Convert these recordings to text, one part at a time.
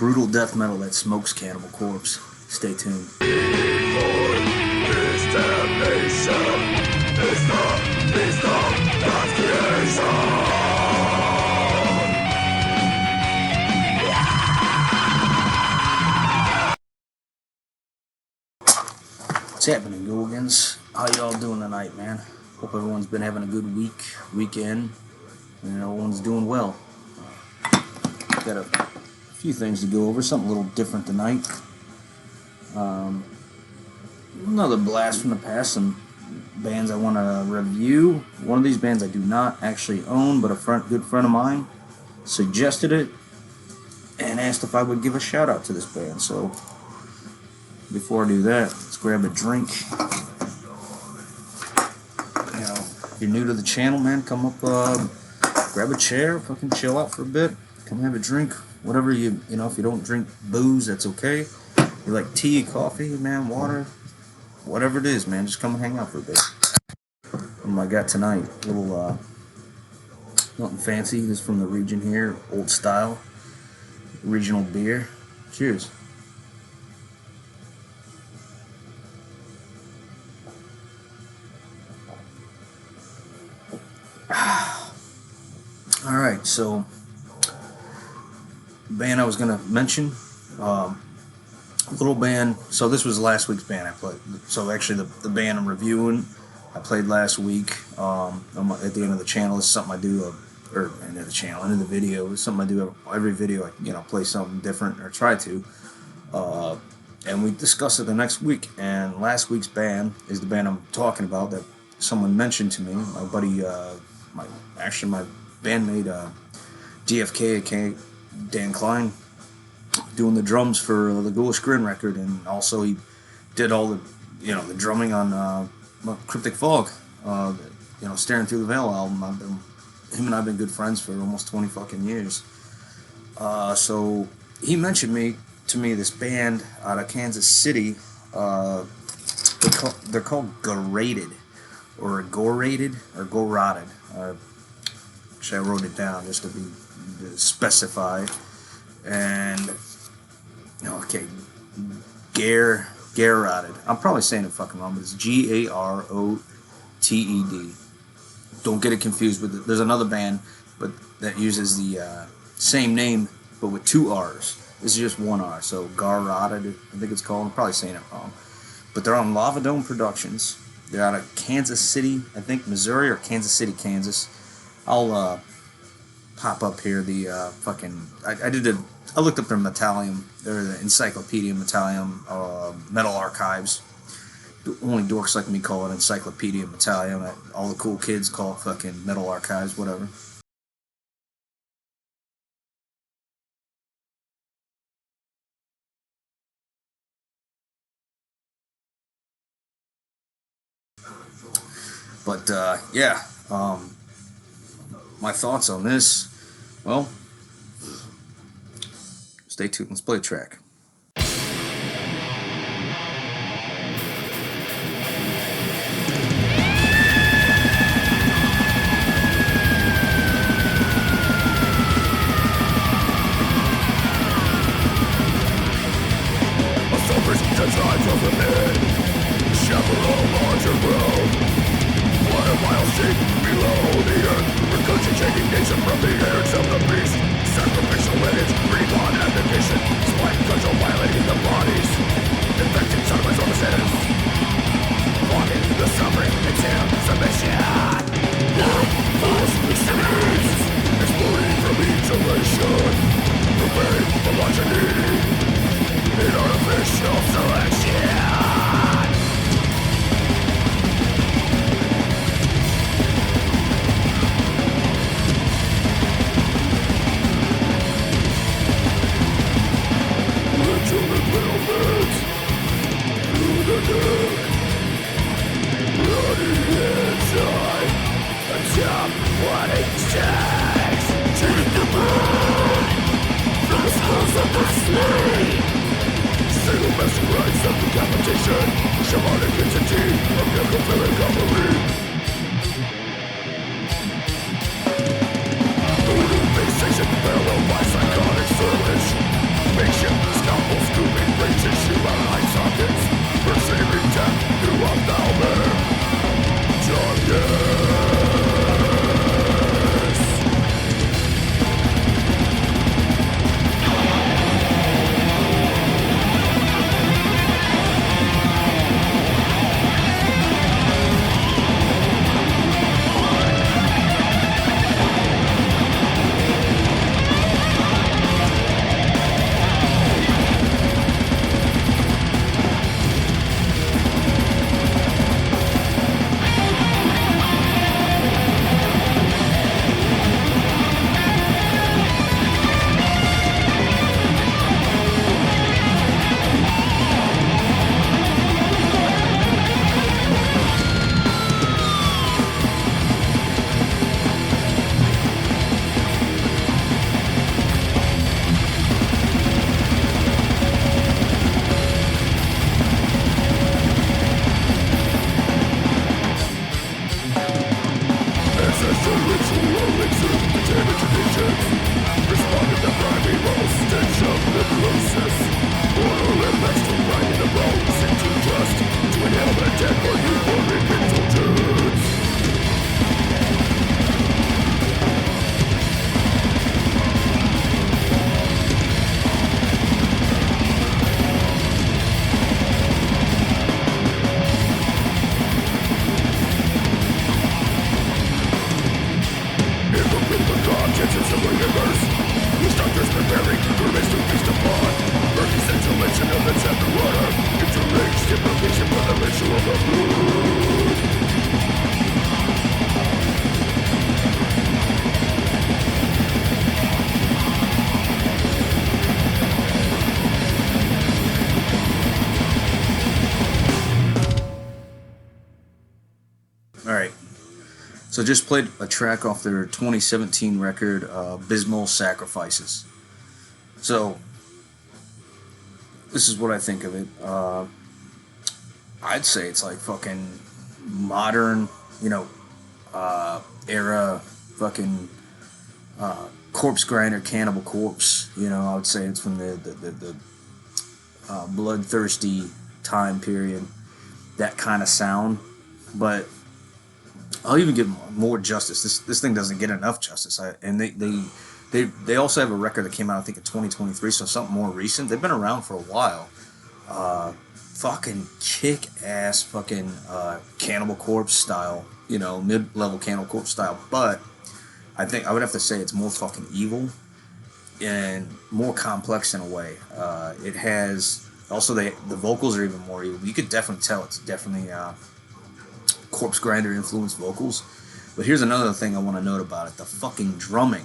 brutal death metal that smokes Cannibal Corpse. Stay tuned. What's happening, Ghoulbonics? How y'all doing tonight, man? Hope everyone's been having a good weekend, and everyone's doing well. Got a few things to go over, something a little different tonight. Another blast from the past, some bands I want to review. One of these bands I do not actually own, but a good friend of mine suggested it and asked if I would give a shout out to this band. So before I do that, let's grab a drink. You know, if you're new to the channel, man, come up, grab a chair, fucking chill out for a bit, come have a drink, whatever you know. If you don't drink booze, that's okay. You like tea, coffee, man, water, whatever it is, man, just come and hang out for a bit. What I got tonight, a little, nothing fancy. This is from the region here, old style, regional beer. Cheers. Alright, so band I was going to mention, little band. So this was last week's band I played. So actually the band I'm reviewing, I played last week. At the end of the channel, this is something I do, or end of the channel, end of the video, it's something I do every video. I play something different, or try to. And we discuss it the next week. And last week's band is the band I'm talking about that someone mentioned to me. My buddy, my bandmate, GFK, aka Dan Klein, doing the drums for the Ghoulish Grin record, and also he did all the, the drumming on Cryptic Fog, Staring Through the Veil album. Him and I've been good friends for almost 20 fucking years. So he mentioned to me this band out of Kansas City. They're called Gorated, or Gorated, or Gorated. Actually, I wrote it down just to specify. And okay, Garoted. I'm probably saying it fucking wrong, but it's Garoted. Don't get it confused with it. There's another band, but that uses the same name, but with two R's. This is just one R, so Garoted, I think it's called. I'm probably saying it wrong, but they're on Lava Dome Productions. They're out of Kansas City, I think Missouri, or Kansas City, Kansas. I'll pop up here the I looked up their Metallium. They're the Encyclopedia Metallium Metal Archives. Only dorks like me call it Encyclopedia Metallium. All the cool kids call it fucking Metal Archives, whatever. But yeah, my thoughts on this, well, stay tuned. Let's play a track. Parallel by psychotic service makes Alright, so just played a track off their 2017 record, Abysmal Sacrifices. So, this is what I think of it. I'd say it's like fucking modern, era fucking Corpse Grinder, Cannibal Corpse. I would say it's from the bloodthirsty time period, that kind of sound. But I'll even give more justice. This thing doesn't get enough justice. And they also have a record that came out, I think, in 2023, so something more recent. They've been around for a while. Fucking kick-ass fucking Cannibal Corpse style, mid-level Cannibal Corpse style. But I think I would have to say it's more fucking evil and more complex in a way. It has... Also, the vocals are even more evil. You could definitely tell it's definitely... Corpse Grinder influenced vocals. But here's another thing I want to note about it: the fucking drumming.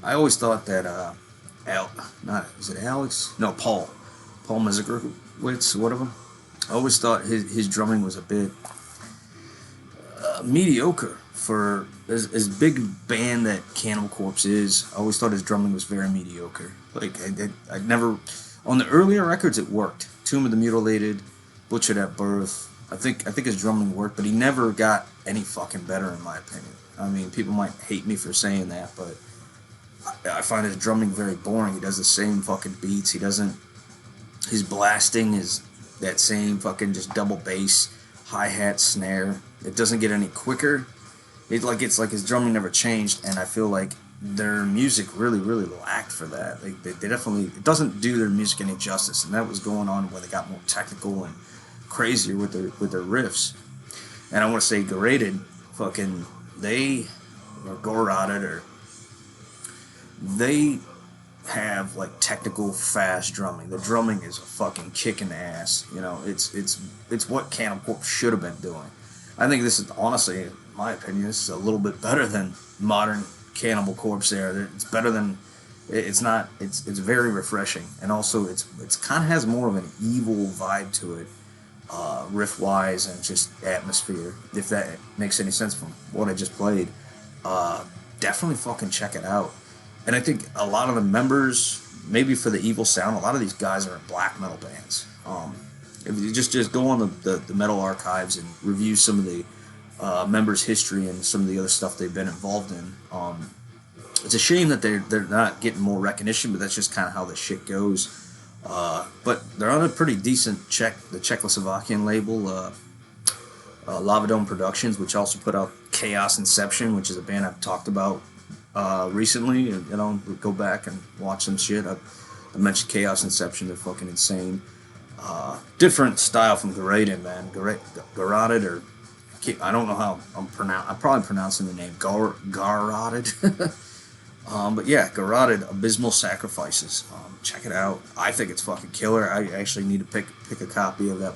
I always thought that Paul Mezgerowitz, whatever. I always thought his drumming was a bit mediocre for as big band that Cannibal Corpse is. I always thought his drumming was very mediocre. Like I never, on the earlier records it worked. Tomb of the Mutilated, Butchered at Birth. I think his drumming worked, but he never got any fucking better, in my opinion. I mean, people might hate me for saying that, but I find his drumming very boring. He does the same fucking beats. His blasting is that same fucking just double bass, hi-hat, snare. It doesn't get any quicker. It's like his drumming never changed, and I feel like their music really, really lacked for that. They definitely, it doesn't do their music any justice, and that was going on when they got more technical and crazier with their riffs. And I want to say Garroted, fucking, they have like technical fast drumming. The drumming is a fucking kick in the ass. It's what Cannibal Corpse should have been doing. I think this is, honestly, in my opinion, this is a little bit better than modern Cannibal Corpse there. It's better than, it's very refreshing, and also it's kind of has more of an evil vibe to it. Riff wise and just atmosphere, if that makes any sense from what I just played. Definitely fucking check it out. And I think a lot of the members, maybe for the evil sound, a lot of these guys are in black metal bands. If you just go on the metal archives and review some of the members' history and some of the other stuff they've been involved in, it's a shame that they're not getting more recognition, but that's just kind of how the shit goes. But they're on a pretty decent the Czechoslovakian label, Lavadome Productions, which also put out Chaos Inception, which is a band I've talked about recently. Go back and watch some shit. I mentioned Chaos Inception; they're fucking insane. Different style from Garroted, man. Garroted, or I don't know how I'm probably pronouncing the name Garroted. But yeah, Garroted, Abysmal Sacrifices. Check it out. I think it's fucking killer. I actually need to pick a copy of that.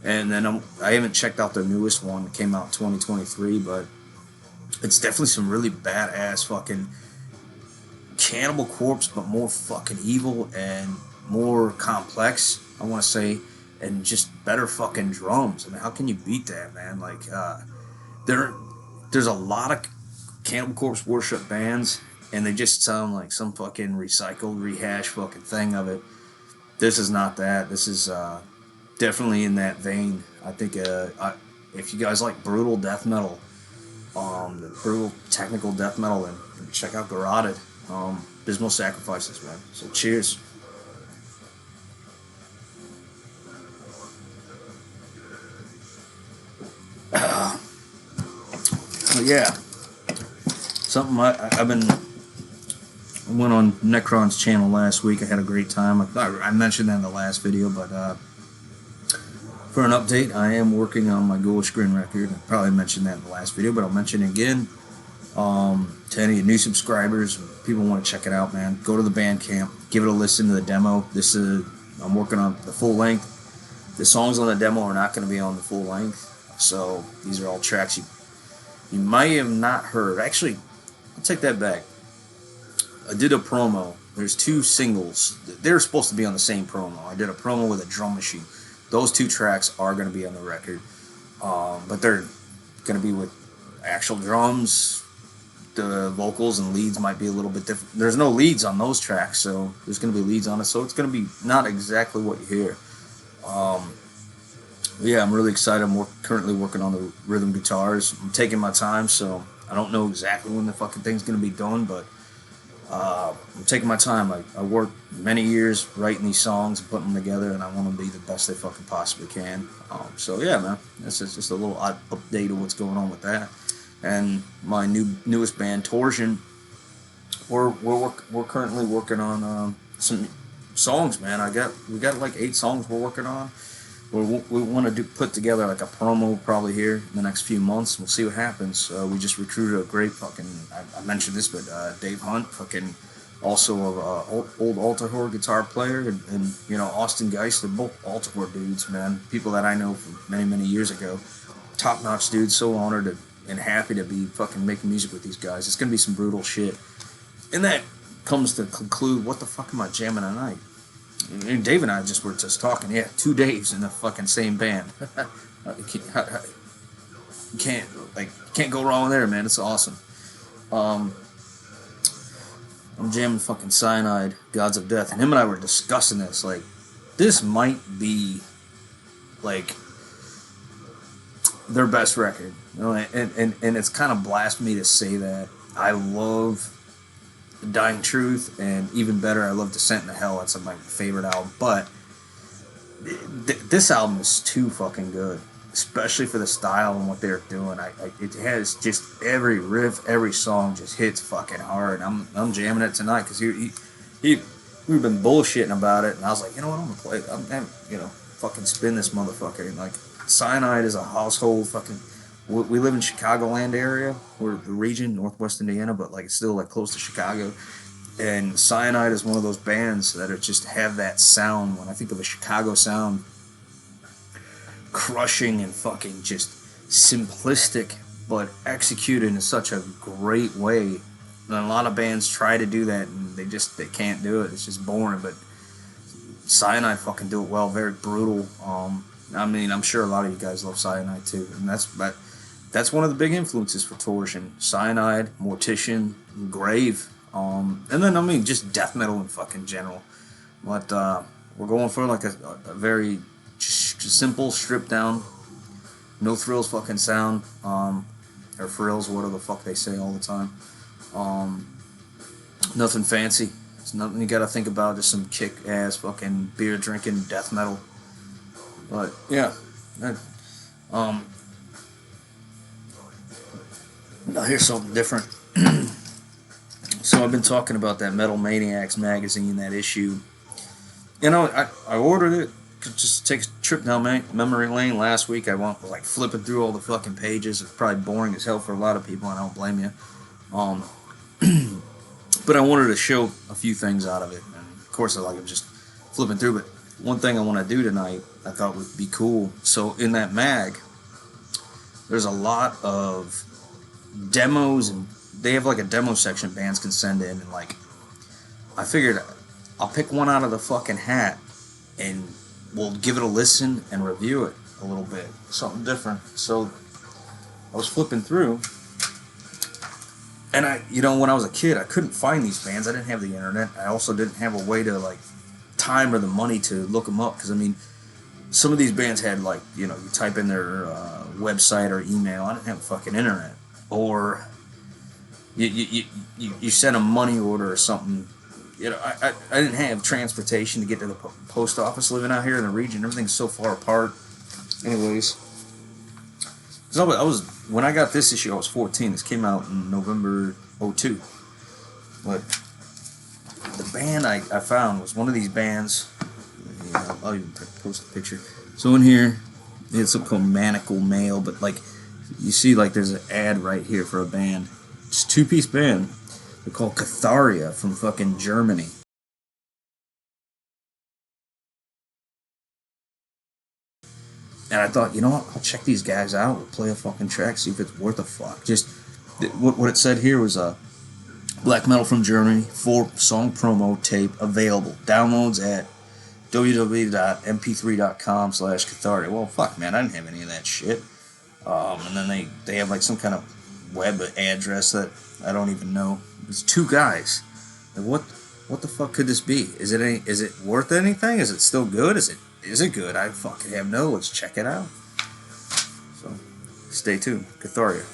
And then I haven't checked out their newest one. It came out in 2023, but it's definitely some really badass fucking Cannibal Corpse, but more fucking evil and more complex, I want to say, and just better fucking drums. I mean, how can you beat that, man? Like, there's a lot of Cannibal Corpse worship bands, and they just sound like some fucking recycled, rehashed fucking thing of it. This is not that. This is definitely in that vein. I think if you guys like brutal death metal, the brutal technical death metal, then check out Garroted, Abysmal Sacrifices, man. So cheers. But yeah, something I went on Necron's channel last week. I had a great time. I mentioned that in the last video, but for an update, I am working on my Ghoulish Grin record. I probably mentioned that in the last video, but I'll mention it again. To any new subscribers, people want to check it out, man, go to the Bandcamp, give it a listen to the demo. I'm working on the full length. The songs on the demo are not going to be on the full length. So these are all tracks you might have not heard. Actually, I'll take that back. I did a promo. There's 2 singles. They're supposed to be on the same promo. I did a promo with a drum machine. Those 2 tracks are going to be on the record. But they're going to be with actual drums. The vocals and leads might be a little bit different. There's no leads on those tracks, so there's going to be leads on it. So it's going to be not exactly what you hear. Yeah, I'm really excited. I'm currently working on the rhythm guitars. I'm taking my time, so I don't know exactly when the fucking thing's going to be done, but I'm taking my time. I worked many years writing these songs and putting them together, and I want to be the best they fucking possibly can. So yeah, man, that's just a little update of what's going on with that. And my newest band, Torsion, we're currently working on some songs, man. We got like 8 songs we're working on. We want to put together like a promo probably here in the next few months. We'll see what happens. We just recruited a great fucking, I mentioned this, but Dave Hunt, fucking also old altar horror guitar player, and you know, Austin Geist. They're both altar horror dudes, man. People that I know from many years ago. Top notch dudes. So honored and happy to be fucking making music with these guys. It's gonna be some brutal shit. And that comes to conclude, what the fuck am I jamming tonight? And Dave and I were just talking. Yeah, 2 Daves in the fucking same band. You can't go wrong there, man. It's awesome. I'm jamming fucking Cyanide, Gods of Death, and him and I were discussing this. Like, this might be like their best record, you know. And it's kind of blasphemy to say that. I love Dying Truth, and even better, I love Descent into Hell. That's my favorite album. But this album is too fucking good, especially for the style and what they're doing. It has just every riff, every song just hits fucking hard. I'm jamming it tonight because we've been bullshitting about it, and I was like, you know what, I'm gonna play it. I'm fucking spin this motherfucker. And like, Cyanide is a household fucking. We live in Chicagoland area, we're the region, Northwest Indiana, but like it's still like close to Chicago. And Cyanide is one of those bands that are just have that sound. When I think of a Chicago sound, crushing and fucking just simplistic, but executed in such a great way. And a lot of bands try to do that, and they can't do it. It's just boring. But Cyanide fucking do it well. Very brutal. I mean, I'm sure a lot of you guys love Cyanide too, and that's one of the big influences for Torsion. Cyanide, Mortician, Grave, and then I mean just death metal in fucking general. But we're going for like a very just simple, stripped down, no thrills fucking sound, or frills, whatever the fuck they say all the time. Nothing fancy. It's nothing you gotta think about. Just some kick ass fucking beer drinking death metal. But yeah, now here's something different. So I've been talking about that Metal Maniacs magazine, that issue. You know, I ordered it to just take a trip down memory lane last week. I was like flipping through all the fucking pages. It's probably boring as hell for a lot of people, and I don't blame you. But I wanted to show a few things out of it. And of course, I'm just flipping through. But one thing I want to do tonight, I thought would be cool. So in that mag, there's a lot of demos, and they have like a demo section bands can send in, and like I figured I'll pick one out of the fucking hat and we'll give it a listen and review it a little bit, something different. So I was flipping through, and when I was a kid, I couldn't find these bands. I didn't have the internet. I also didn't have a way to like time or the money to look them up, because I mean, some of these bands had like, you type in their website or email. I didn't have a fucking internet. Or you send a money order or something. I didn't have transportation to get to the post office living out here in the region. Everything's so far apart. Anyways, so when I got this issue, I was 14. This came out in November 2002. But the band I found was one of these bands. I'll even post a picture. So in here, it's called Manacle Mail, but like, you see, like, there's an ad right here for a band. It's a 2-piece band. They're called Catharia from fucking Germany. And I thought, you know what? I'll check these guys out. We'll play a fucking track, see if it's worth a fuck. Just what it said here was black metal from Germany, 4-song promo tape available. Downloads at www.mp3.com/Cathartic. Well, fuck, man, I didn't have any of that shit. And then they have like some kind of web address that I don't even know. It's 2 guys. Like, what the fuck could this be? Is it worth anything? Is it still good? Is it good? I fucking have no. Let's check it out. So stay tuned. Cathartic.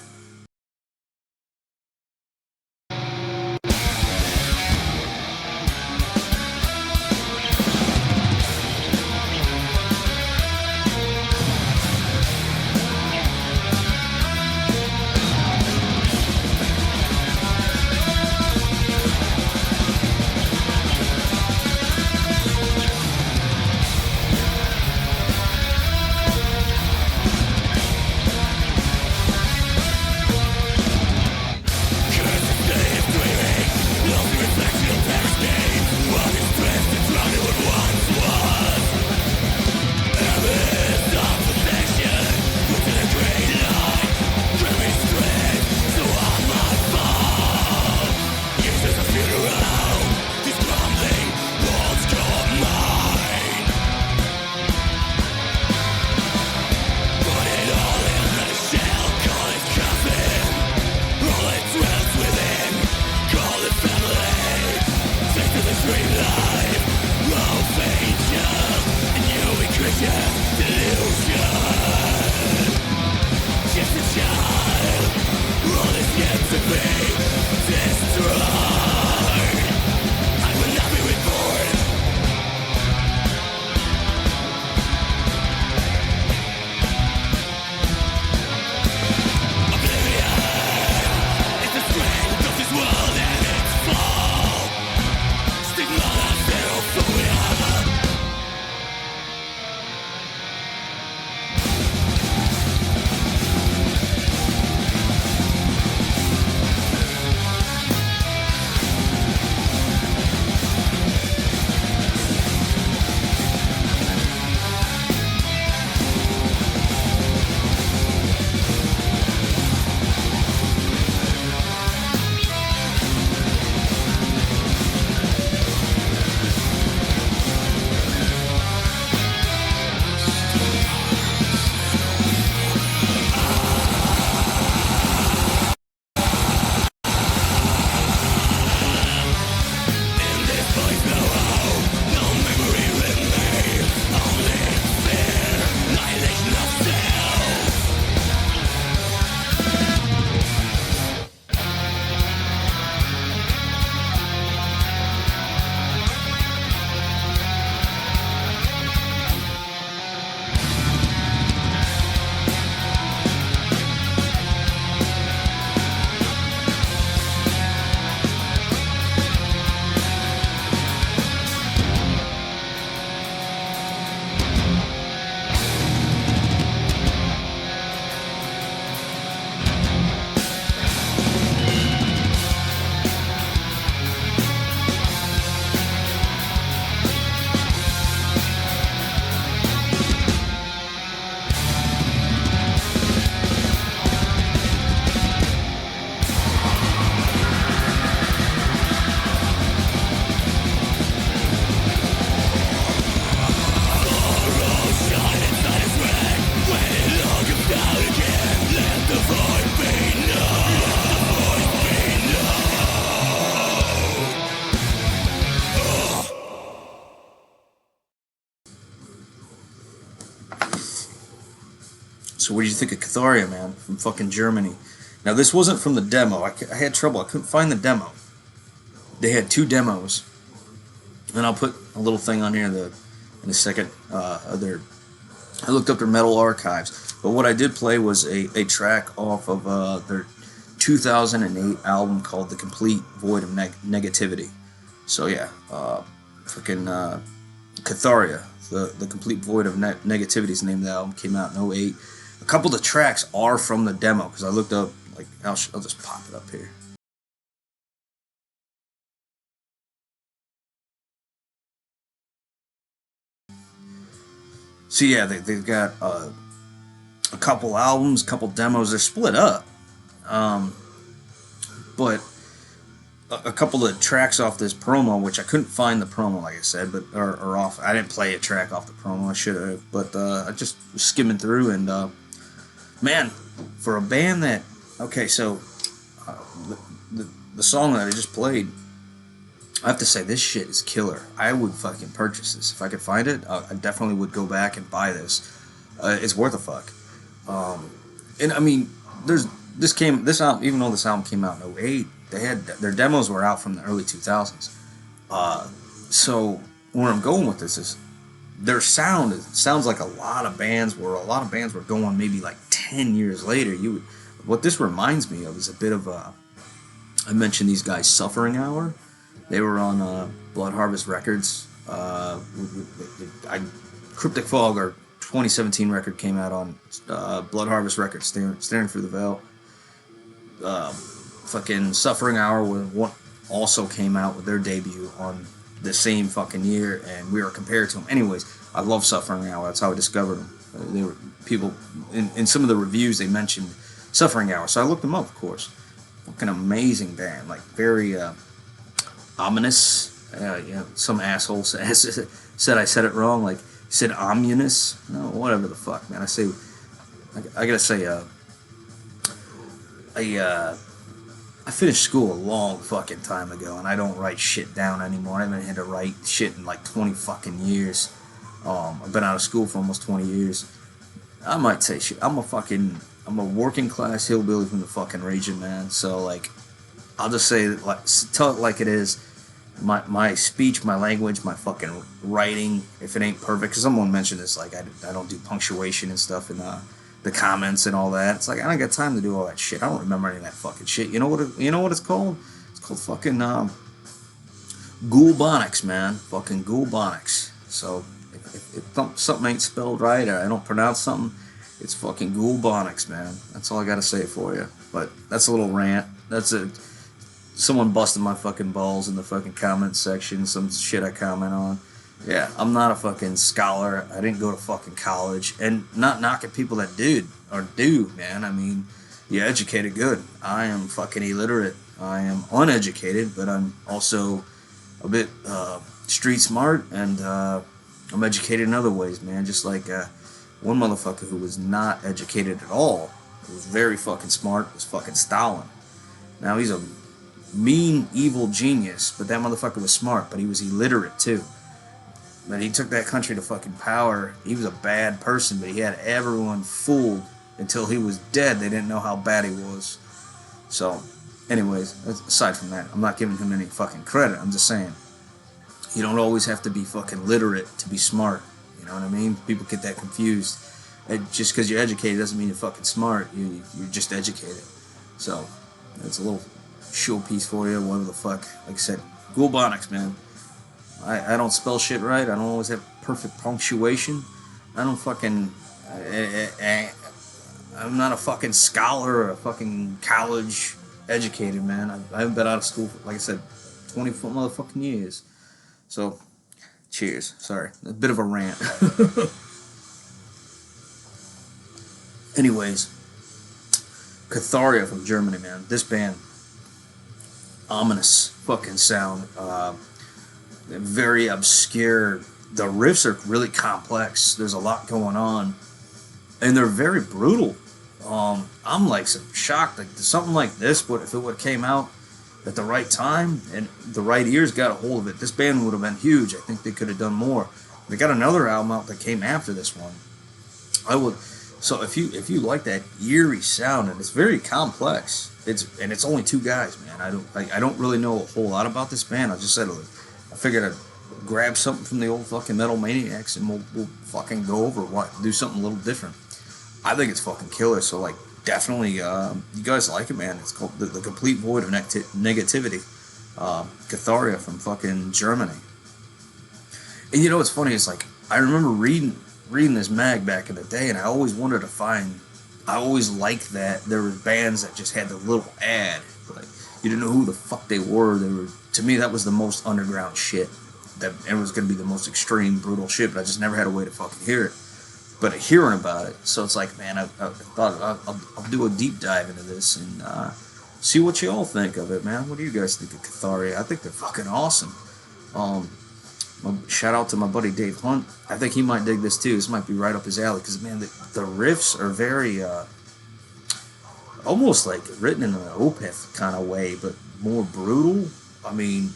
So what did you think of Catharia, man, from fucking Germany? Now, this wasn't from the demo. I had trouble. I couldn't find the demo. They had 2 demos. And I'll put a little thing on here in a second. I looked up their metal archives. But what I did play was a track off of their 2008 album called The Complete Void of Negativity. So yeah, freaking Catharia, the Complete Void of Negativity is the name of the album. Came out in 2008. A couple of the tracks are from the demo because I looked up. Like I'll just pop it up here. So yeah, they've got a couple albums, a couple demos. They're split up, um, but a couple of tracks off this promo, which I couldn't find the promo, like I said, but or off. I didn't play a track off the promo. I should have, but I just was skimming through, and man, for a band that okay, so uh, the song that I just played, I have to say this shit is killer. I would fucking purchase this if I could find it. I definitely would go back and buy this. It's worth a fuck. And I mean, this album, even though this album came out in '08, they had their demos were out from the early 2000s. So where I'm going with this is their sound. It sounds like a lot of bands were going maybe like 10 years later. What this reminds me of is a bit of a. I mentioned these guys, Suffering Hour. They were on Blood Harvest Records. Cryptic Fog, our 2017 record, came out on Blood Harvest Records, Staring Through the Veil. Fucking Suffering Hour also came out with their debut on the same fucking year, and we were compared to them. Anyways, I love Suffering Hour. That's how I discovered them. They were people in some of the reviews they mentioned Suffering Hour, so I looked them up, of course. Fucking amazing band, like very ominous. Some asshole said I said it wrong. Like he said ominous. No, whatever the fuck, man. I gotta say, I finished school a long fucking time ago, and I don't write shit down anymore. I haven't had to write shit in like 20 fucking years. I've been out of school for almost 20 years. I might say shit. I'm a working class hillbilly from the fucking region, man. So like, I'll just say tell it like it is. My speech, my language, my fucking writing, if it ain't perfect, because someone mentioned this, like I don't do punctuation and stuff in the comments and all that. It's like I don't got time to do all that shit. I don't remember any of that fucking shit. You know what it's called? It's called fucking Ghoulbonics, man. Fucking Ghoulbonics. So if something ain't spelled right or I don't pronounce something, it's fucking Ghoulbonics, man. That's all I gotta say for you. But that's a little rant. That's it. Someone busted my fucking balls in the fucking comment section. Some shit I comment on. Yeah, I'm not a fucking scholar. I didn't go to fucking college. And not knocking people that do, man. I mean, you're educated good. I am fucking illiterate. I am uneducated, but I'm also a bit street smart, and I'm educated in other ways, man. Just like one motherfucker who was not educated at all, who was very fucking smart, was fucking Stalin. Now he's a mean, evil genius, but that motherfucker was smart, but he was illiterate too. But he took that country to fucking power. He was a bad person, but he had everyone fooled until he was dead. They didn't know how bad he was. So, anyways, aside from that, I'm not giving him any fucking credit. I'm just saying, you don't always have to be fucking literate to be smart. You know what I mean? People get that confused. Just because you're educated doesn't mean you're fucking smart. You're just educated. So, that's a little show piece for you, whatever the fuck. Like I said, Ghoulbonics, man. I don't spell shit right. I don't always have perfect punctuation. I don't fucking... I'm not a fucking scholar or a fucking college educated, man. I haven't been out of school for, like I said, 20 motherfucking years. So, cheers. Sorry. A bit of a rant. Anyways, Catharia from Germany, man. This band, ominous fucking sound. Very obscure. The riffs are really complex. There's a lot going on, and they're very brutal. I'm like shocked. Like something like this, but if it would have came out at the right time and the right ears got a hold of it, this band would have been huge. I think they could have done more. They got another album out that came after this one. So if you like that eerie sound, and it's very complex, it's only two guys, man. I don't really know a whole lot about this band. I just said I figured I'd grab something from the old fucking Metal Maniacs and we'll fucking go over do something a little different. I think it's fucking killer. So like definitely, you guys like it, man. It's called the Complete Void of Negativity. Catharia from fucking Germany. And you know what's funny? It's like I remember reading this mag back in the day, and I always wanted to find. I always liked that there were bands that just had the little ad, like you didn't know who the fuck they were. To me, that was the most underground shit. That it was gonna be the most extreme, brutal shit, but I just never had a way to fucking hear it. but hearing about it. So it's like, man, I thought I'll do a deep dive into this and see what you all think of it, man. What do you guys think of Catharia? I think they're fucking awesome. Shout out to my buddy Dave Hunt. I think he might dig this too. This might be right up his alley because, man, the riffs are very almost like written in an Opeth kind of way, but more brutal. I mean,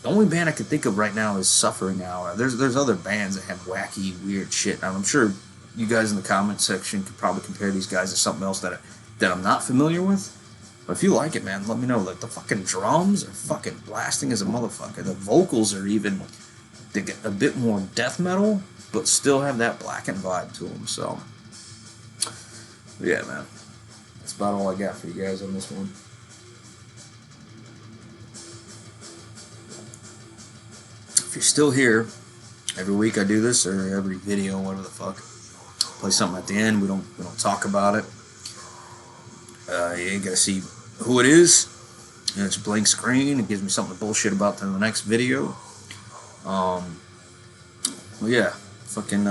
the only band I can think of right now is Suffering Hour. There's other bands that have wacky, weird shit. Now, I'm sure you guys in the comment section could probably compare these guys to something else that I'm not familiar with. But if you like it, man, let me know. Like, the fucking drums are fucking blasting as a motherfucker. The vocals are even a bit more death metal, but still have that blackened vibe to them. So, yeah, man. That's about all I got for you guys on this one. If you're still here, every week I do this, or every video, whatever the fuck. Play something at the end. We don't talk about it. You gotta see who it is. And it's a blank screen. It gives me something to bullshit about in the next video. Well, yeah, fucking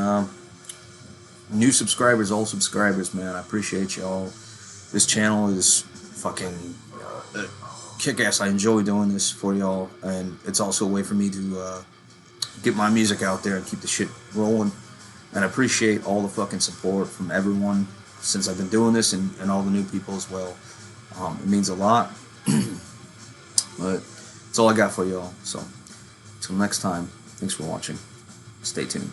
new subscribers, old subscribers, man. I appreciate y'all. This channel is fucking kick-ass. I enjoy doing this for y'all, and it's also a way for me to get my music out there and keep the shit rolling. And I appreciate all the fucking support from everyone since I've been doing this, and all the new people as well. It means a lot. But that's all I got for y'all. So, until next time, thanks for watching. Stay tuned.